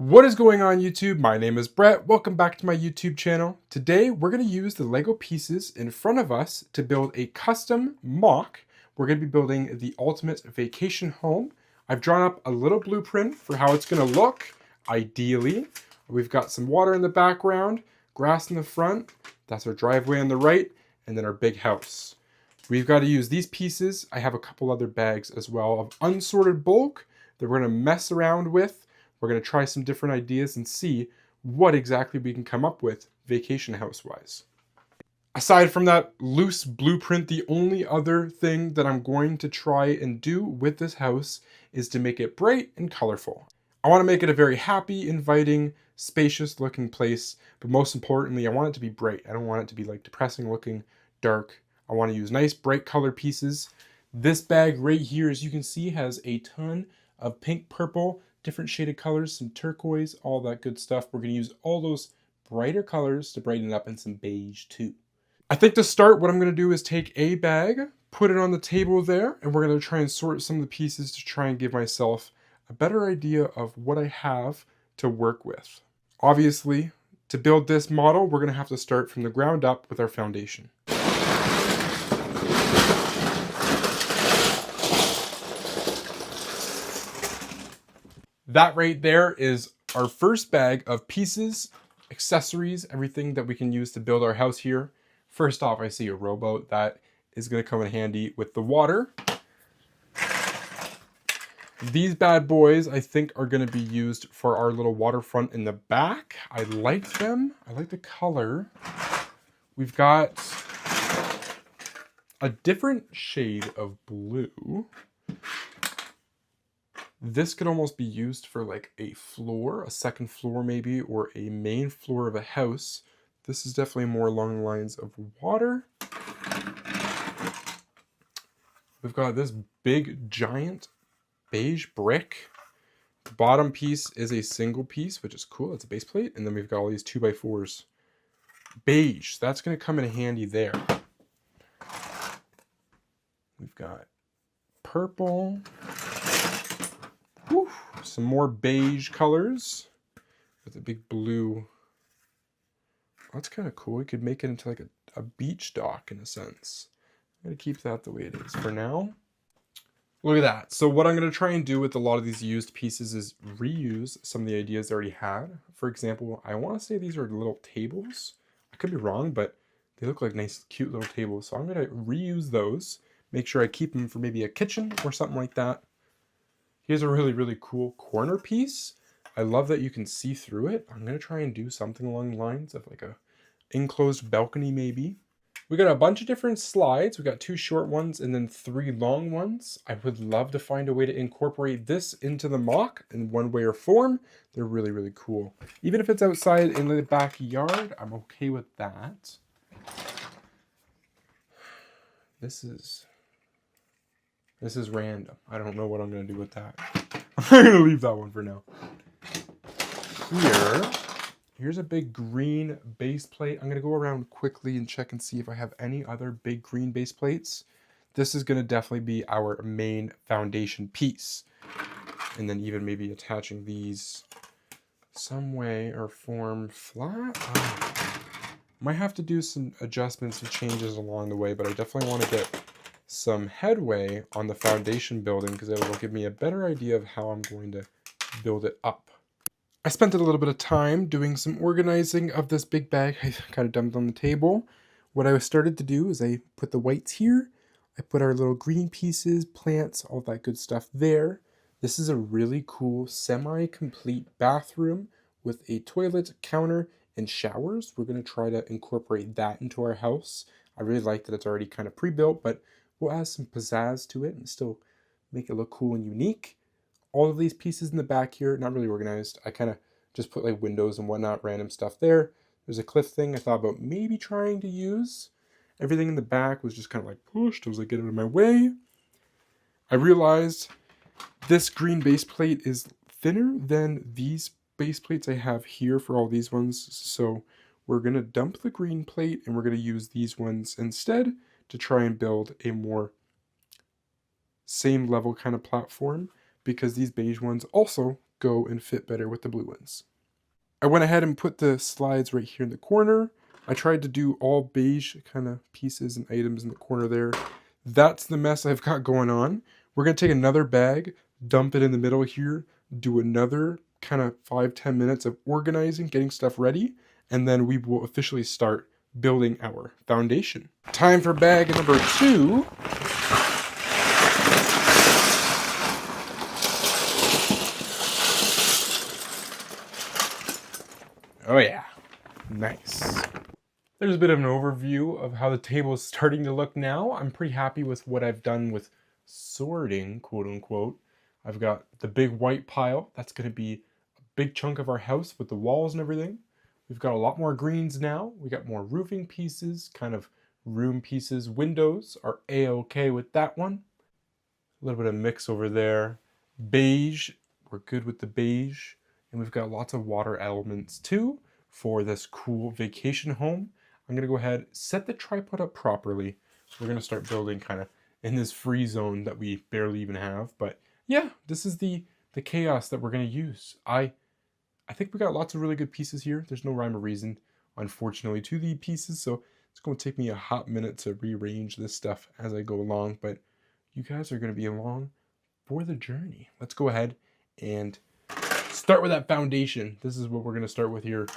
What is going on YouTube? My name is Brett. Welcome back to my YouTube channel. Today we're going to use the Lego pieces in front of us to build a custom MOC. We're going to be building the ultimate vacation home. I've drawn up a little blueprint for how it's going to look, ideally. We've got some water in the background, grass in the front, that's our driveway on the right, and then our big house. We've got to use these pieces. I have a couple other bags as well of unsorted bulk that we're going to mess around with. We're going to try some different ideas and see what exactly we can come up with vacation house-wise. Aside from that loose blueprint, the only other thing that I'm going to try and do with this house is to make it bright and colorful. I want to make it a very happy, inviting, spacious looking place, but most importantly, I want it to be bright. I don't want it to be like depressing looking, dark. I want to use nice, bright color pieces. This bag right here, as you can see, has a ton of pink, purple, different shaded colors, some turquoise, all that good stuff. We're going to use all those brighter colors to brighten it up, and some beige too. I think to start, what I'm going to do is take a bag, put it on the table there, and we're going to try and sort some of the pieces to try and give myself a better idea of what I have to work with. Obviously, to build this model, we're going to have to start from the ground up with our foundation. That right there is our first bag of pieces, accessories, everything that we can use to build our house here. First off, I see a rowboat. That is going to come in handy with the water. These bad boys, I think, are going to be used for our little waterfront in the back. I like them. I like the color. We've got a different shade of blue. This could almost be used for like a floor, a second floor maybe, or a main floor of a house. This is definitely more along the lines of water. We've got this big, giant beige brick. The bottom piece is a single piece, which is cool. It's a base plate. And then we've got all these 2x4s. Beige, that's going to come in handy there. We've got purple. Whew, some more beige colors with a big blue. That's kind of cool. We could make it into like a beach dock in a sense. I'm going to keep that the way it is for now. Look at that. So what I'm going to try and do with a lot of these used pieces is reuse some of the ideas I already had. For example, I want to say these are little tables. I could be wrong, but they look like nice, cute little tables. So I'm going to reuse those. Make sure I keep them for maybe a kitchen or something like that. Here's a really, really cool corner piece. I love that you can see through it. I'm going to try and do something along the lines of like a enclosed balcony maybe. We got a bunch of different slides. We got 2 short ones and then 3 long ones. I would love to find a way to incorporate this into the MOC in one way or form. They're really, really cool. Even if it's outside in the backyard, I'm okay with that. This is random. I don't know what I'm going to do with that. I'm going to leave that one for now. Here's a big green base plate. I'm going to go around quickly and check and see if I have any other big green base plates. This is going to definitely be our main foundation piece. And then even maybe attaching these some way or form flat. Might have to do some adjustments and changes along the way, but I definitely want to get some headway on the foundation building because it will give me a better idea of how I'm going to build it up. I spent a little bit of time doing some organizing of this big bag. I kind of dumped on the table. What I started to do is I put the whites here. I put our little green pieces, plants, all that good stuff there. This is a really cool semi-complete bathroom with a toilet, counter, and showers. We're going to try to incorporate that into our house. I really like that it's already kind of pre-built, but we'll add some pizzazz to it and still make it look cool and unique. All of these pieces in the back here, not really organized. I kind of just put like windows and whatnot, random stuff there. There's a cliff thing I thought about maybe trying to use. Everything in the back was just kind of like pushed. I was like, get out of my way. I realized this green base plate is thinner than these base plates I have here for all these ones. So we're going to dump the green plate and we're going to use these ones instead to try and build a more same level kind of platform, because these beige ones also go and fit better with the blue ones. I went ahead and put the slides right here in the corner. I tried to do all beige kind of pieces and items in the corner there. That's the mess I've got going on. We're going to take another bag, dump it in the middle here, do another kind of 5-10 minutes of organizing, getting stuff ready, and then we will officially start building our foundation. Time for bag number 2. Oh yeah, nice. There's a bit of an overview of how the table is starting to look now. I'm pretty happy with what I've done with sorting, quote unquote. I've got the big white pile. That's going to be a big chunk of our house with the walls and everything. We've got a lot more greens now. We got more roofing pieces, kind of room pieces. Windows are a-okay with that one. A little bit of mix over there. Beige, we're good with the beige. And we've got lots of water elements too for this cool vacation home. I'm gonna go ahead, set the tripod up properly. We're gonna start building kind of in this free zone that we barely even have. But yeah, this is the chaos that we're gonna use. I think we got lots of really good pieces here. There's no rhyme or reason, unfortunately, to the pieces. So it's gonna take me a hot minute to rearrange this stuff as I go along. But you guys are gonna be along for the journey. Let's go ahead and start with that foundation. This is what we're going to start with here.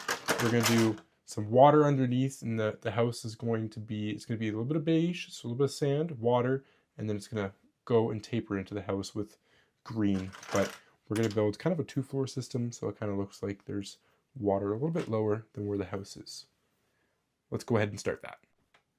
We're going to do some water underneath, and the house is going to be, it's going to be a little bit of beige, so a little bit of sand, water, and then it's going to go and taper into the house with green. But we're going to build kind of a 2-floor system, so it kind of looks like there's water a little bit lower than where the house is. Let's go ahead and start that.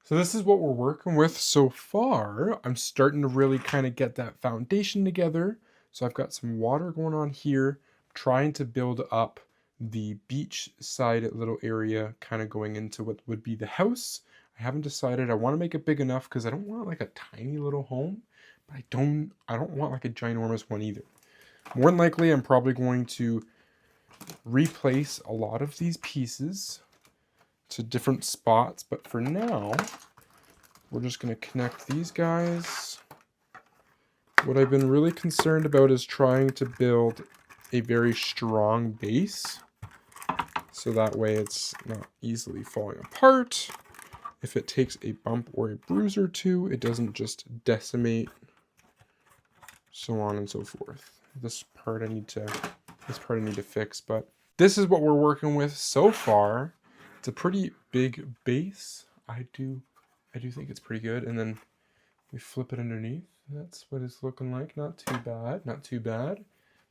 So this is what we're working with so far. I'm starting to really kind of get that foundation together. So I've got some water going on here, trying to build up the beach side little area kind of going into what would be the house. I haven't decided. I want to make it big enough because I don't want like a tiny little home, but I don't want like a ginormous one either. More than likely, I'm probably going to replace a lot of these pieces to different spots, but for now, we're just going to connect these guys. What I've been really concerned about is trying to build a very strong base, so that way it's not easily falling apart. If it takes a bump or a bruise or two, it doesn't just decimate, so on and so forth. This part I need to fix, but this is what we're working with so far. It's a pretty big base. I do think it's pretty good, and then we flip it underneath. That's what it's looking like. Not too bad, not too bad.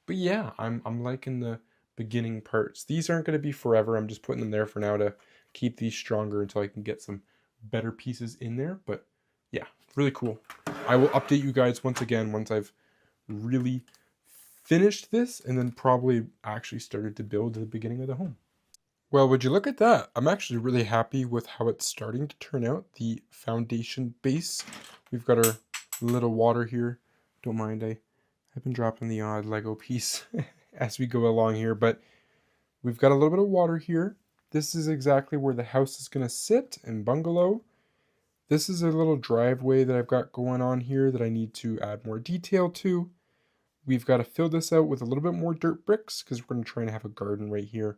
But yeah, I'm liking the beginning parts. These aren't going to be forever. I'm just putting them there for now to keep these stronger until I can get some better pieces in there. But yeah, really cool. I will update you guys once again once I've really finished this, and then probably actually started to build the beginning of the home. Well, would you look at that? I'm actually really happy with how it's starting to turn out. The foundation base. We've got our little water here. Don't mind, I've been dropping the odd Lego piece as we go along here, but we've got a little bit of water here. This is exactly where the house is going to sit and bungalow. This is a little driveway that I've got going on here that I need to add more detail to. We've got to fill this out with a little bit more dirt bricks because we're going to try and have a garden right here.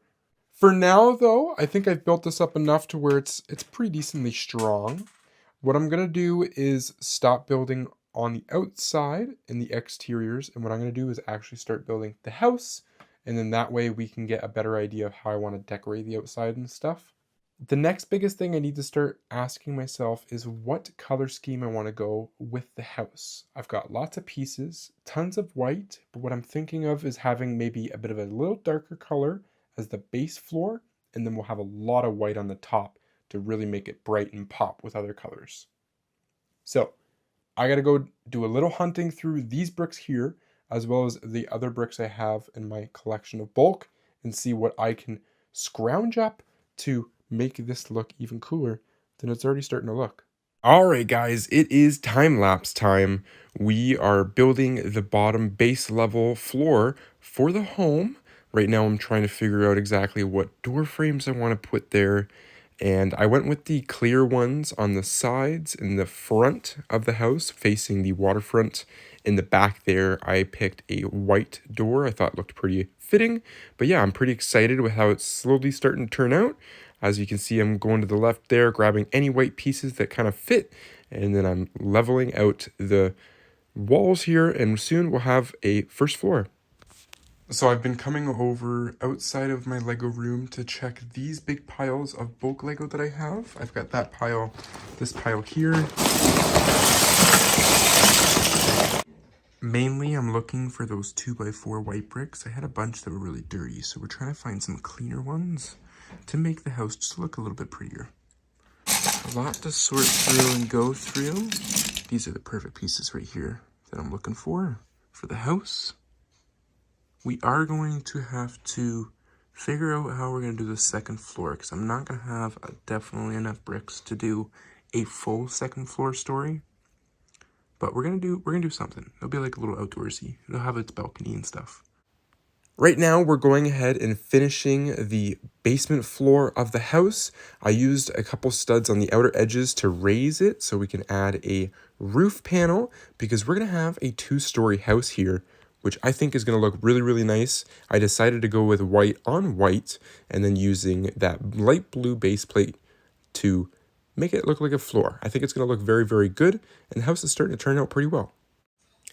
For now, though, I think I've built this up enough to where it's pretty decently strong. What I'm going to do is stop building on the outside and the exteriors, and what I'm going to do is actually start building the house, and then that way we can get a better idea of how I want to decorate the outside and stuff. The next biggest thing I need to start asking myself is what color scheme I want to go with the house. I've got lots of pieces, tons of white, but what I'm thinking of is having maybe a bit of a little darker color as the base floor, and then we'll have a lot of white on the top to really make it bright and pop with other colors. So I gotta go do a little hunting through these bricks here, as well as the other bricks I have in my collection of bulk, and see what I can scrounge up to make this look even cooler than it's already starting to look. Alright guys, it is time-lapse time. We are building the bottom base level floor for the home. Right now I'm trying to figure out exactly what door frames I want to put there, And I went with the clear ones on the sides and the front of the house facing the waterfront. In the back there, I picked a white door. I thought it looked pretty fitting. But yeah, I'm pretty excited with how it's slowly starting to turn out. As you can see, I'm going to the left there, grabbing any white pieces that kind of fit. And then I'm leveling out the walls here, and soon we'll have a first floor. So I've been coming over outside of my Lego room to check these big piles of bulk Lego that I have. I've got that pile, this pile here. Mainly I'm looking for those 2x4 white bricks. I had a bunch that were really dirty, so we're trying to find some cleaner ones to make the house just look a little bit prettier. A lot to sort through and go through. These are the perfect pieces right here that I'm looking for the house. We are going to have to figure out how we're going to do the second floor, because I'm not going to have definitely enough bricks to do a full second floor story. But we're gonna do something. It'll be like a little outdoorsy. It'll have its balcony and stuff. Right now, we're going ahead and finishing the basement floor of the house. I used a couple studs on the outer edges to raise it so we can add a roof panel, because we're gonna have a 2-story house here, which I think is going to look really, really nice. I decided to go with white on white and then using that light blue base plate to make it look like a floor. I think it's going to look very, very good, and the house is starting to turn out pretty well.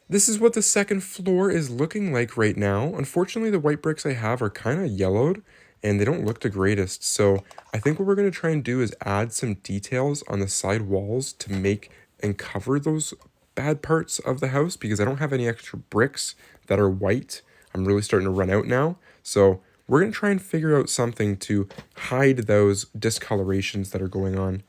This is what the second floor is looking like right now. Unfortunately, the white bricks I have are kind of yellowed and they don't look the greatest. So I think what we're going to try and do is add some details on the side walls to make and cover those bad parts of the house, because I don't have any extra bricks that are white. I'm really starting to run out now. So we're going to try and figure out something to hide those discolorations that are going on.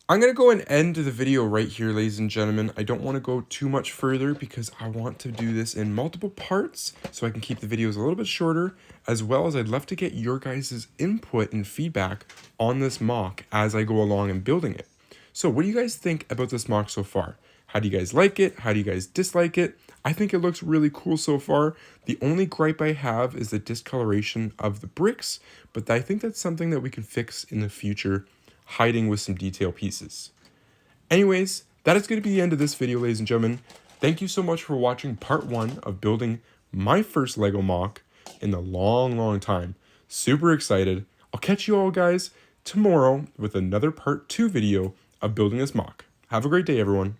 I'm going to go and end the video right here, ladies and gentlemen. I don't want to go too much further because I want to do this in multiple parts so I can keep the videos a little bit shorter, as well as I'd love to get your guys' input and feedback on this MOC as I go along and building it. So what do you guys think about this MOC so far? How do you guys like it? How do you guys dislike it? I think it looks really cool so far. The only gripe I have is the discoloration of the bricks, but I think that's something that we can fix in the future, hiding with some detail pieces. Anyways, that is going to be the end of this video, ladies and gentlemen. Thank you so much for watching part 1 of building my first Lego MOC in a long, long time. Super excited. I'll catch you all guys tomorrow with another part 2 video of building this MOC. Have a great day, everyone.